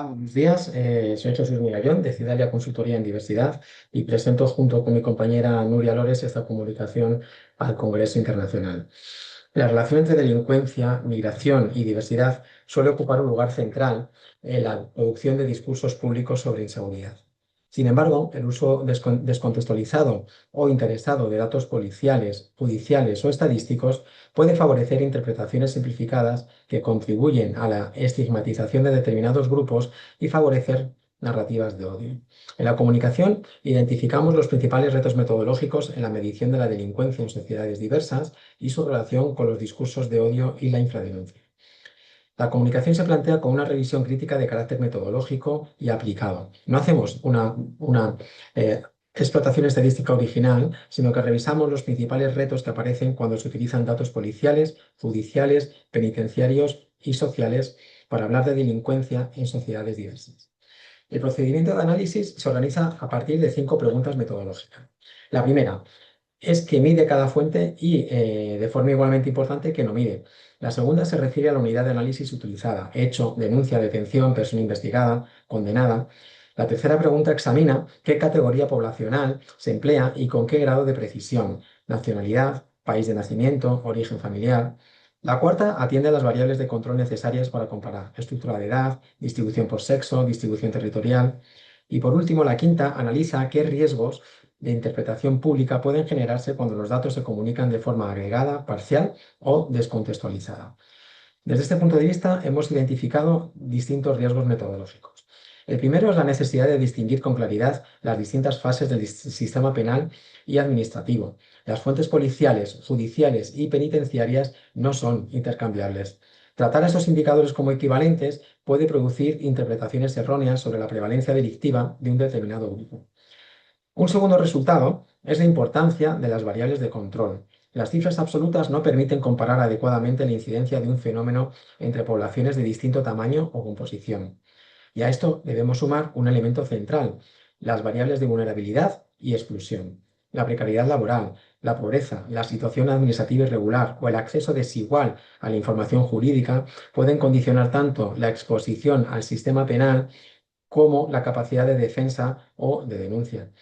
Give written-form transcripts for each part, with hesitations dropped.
Buenos días, soy Jesús Mirallón de Cidalia Consultoría en Diversidad y presento junto con mi compañera Nuria Lores esta comunicación al Congreso Internacional. La relación entre delincuencia, migración y diversidad suele ocupar un lugar central en la producción de discursos públicos sobre inseguridad. Sin embargo, el uso descontextualizado o interesado de datos policiales, judiciales o estadísticos puede favorecer interpretaciones simplificadas que contribuyen a la estigmatización de determinados grupos y favorecer narrativas de odio. En la comunicación identificamos los principales retos metodológicos en la medición de la delincuencia en sociedades diversas y su relación con los discursos de odio y la infradenuncia. La comunicación se plantea con una revisión crítica de carácter metodológico y aplicado. No hacemos una explotación estadística original, sino que revisamos los principales retos que aparecen cuando se utilizan datos policiales, judiciales, penitenciarios y sociales para hablar de delincuencia en sociedades diversas. El procedimiento de análisis se organiza a partir de 5 preguntas metodológicas. La primera es qué mide cada fuente y, de forma igualmente importante, qué no mide. La segunda se refiere a la unidad de análisis utilizada: hecho, denuncia, detención, persona investigada, condenada. La tercera pregunta examina qué categoría poblacional se emplea y con qué grado de precisión: nacionalidad, país de nacimiento, origen familiar. La cuarta atiende a las variables de control necesarias para comparar: estructura de edad, distribución por sexo, distribución territorial. Y por último, la quinta analiza qué riesgos de interpretación pública pueden generarse cuando los datos se comunican de forma agregada, parcial o descontextualizada. Desde este punto de vista, hemos identificado distintos riesgos metodológicos. El primero es la necesidad de distinguir con claridad las distintas fases del sistema penal y administrativo. Las fuentes policiales, judiciales y penitenciarias no son intercambiables. Tratar a estos indicadores como equivalentes puede producir interpretaciones erróneas sobre la prevalencia delictiva de un determinado grupo. Un segundo resultado es la importancia de las variables de control. Las cifras absolutas no permiten comparar adecuadamente la incidencia de un fenómeno entre poblaciones de distinto tamaño o composición. Y a esto debemos sumar un elemento central: las variables de vulnerabilidad y exclusión. La precariedad laboral, la pobreza, la situación administrativa irregular o el acceso desigual a la información jurídica pueden condicionar tanto la exposición al sistema penal como la capacidad de defensa o de denuncia.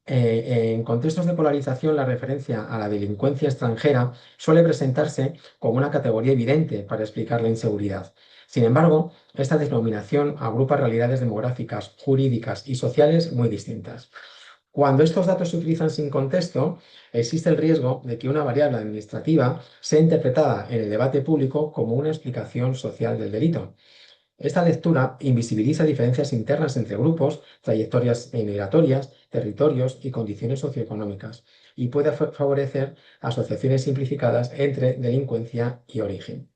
En contextos de polarización, la referencia a la delincuencia extranjera suele presentarse como una categoría evidente para explicar la inseguridad. Sin embargo, esta denominación agrupa realidades demográficas, jurídicas y sociales muy distintas. Cuando estos datos se utilizan sin contexto, existe el riesgo de que una variable administrativa sea interpretada en el debate público como una explicación social del delito. Esta lectura invisibiliza diferencias internas entre grupos, trayectorias migratorias, territorios y condiciones socioeconómicas, y puede favorecer asociaciones simplificadas entre delincuencia y origen.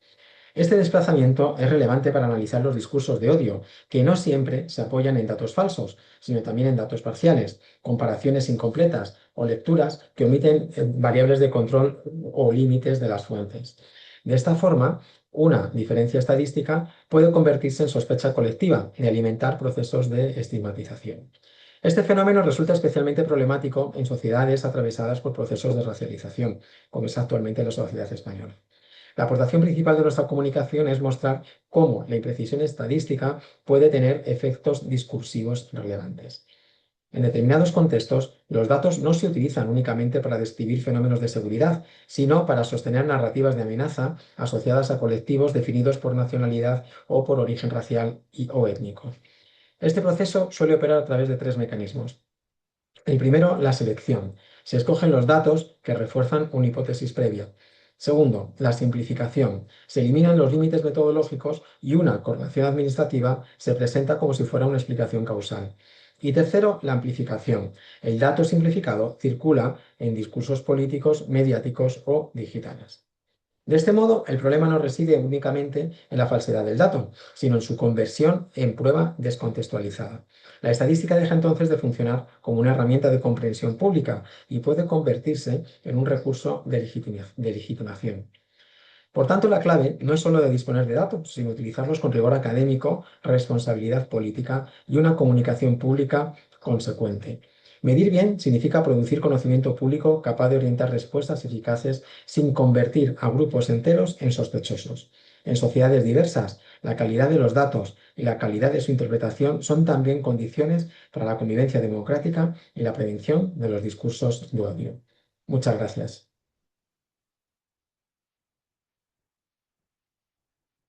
Este desplazamiento es relevante para analizar los discursos de odio, que no siempre se apoyan en datos falsos, sino también en datos parciales, comparaciones incompletas o lecturas que omiten variables de control o límites de las fuentes. De esta forma, una diferencia estadística puede convertirse en sospecha colectiva y alimentar procesos de estigmatización. Este fenómeno resulta especialmente problemático en sociedades atravesadas por procesos de racialización, como es actualmente la sociedad española. La aportación principal de nuestra comunicación es mostrar cómo la imprecisión estadística puede tener efectos discursivos relevantes. En determinados contextos, los datos no se utilizan únicamente para describir fenómenos de seguridad, sino para sostener narrativas de amenaza asociadas a colectivos definidos por nacionalidad o por origen racial o étnico. Este proceso suele operar a través de 3 mecanismos. El primero, la selección. Se escogen los datos que refuerzan una hipótesis previa. Segundo, la simplificación. Se eliminan los límites metodológicos y una correlación administrativa se presenta como si fuera una explicación causal. Y tercero, la amplificación. El dato simplificado circula en discursos políticos, mediáticos o digitales. De este modo, el problema no reside únicamente en la falsedad del dato, sino en su conversión en prueba descontextualizada. La estadística deja entonces de funcionar como una herramienta de comprensión pública y puede convertirse en un recurso de legitimación. Por tanto, la clave no es solo de disponer de datos, sino utilizarlos con rigor académico, responsabilidad política y una comunicación pública consecuente. Medir bien significa producir conocimiento público capaz de orientar respuestas eficaces sin convertir a grupos enteros en sospechosos. En sociedades diversas, la calidad de los datos y la calidad de su interpretación son también condiciones para la convivencia democrática y la prevención de los discursos de odio. Muchas gracias.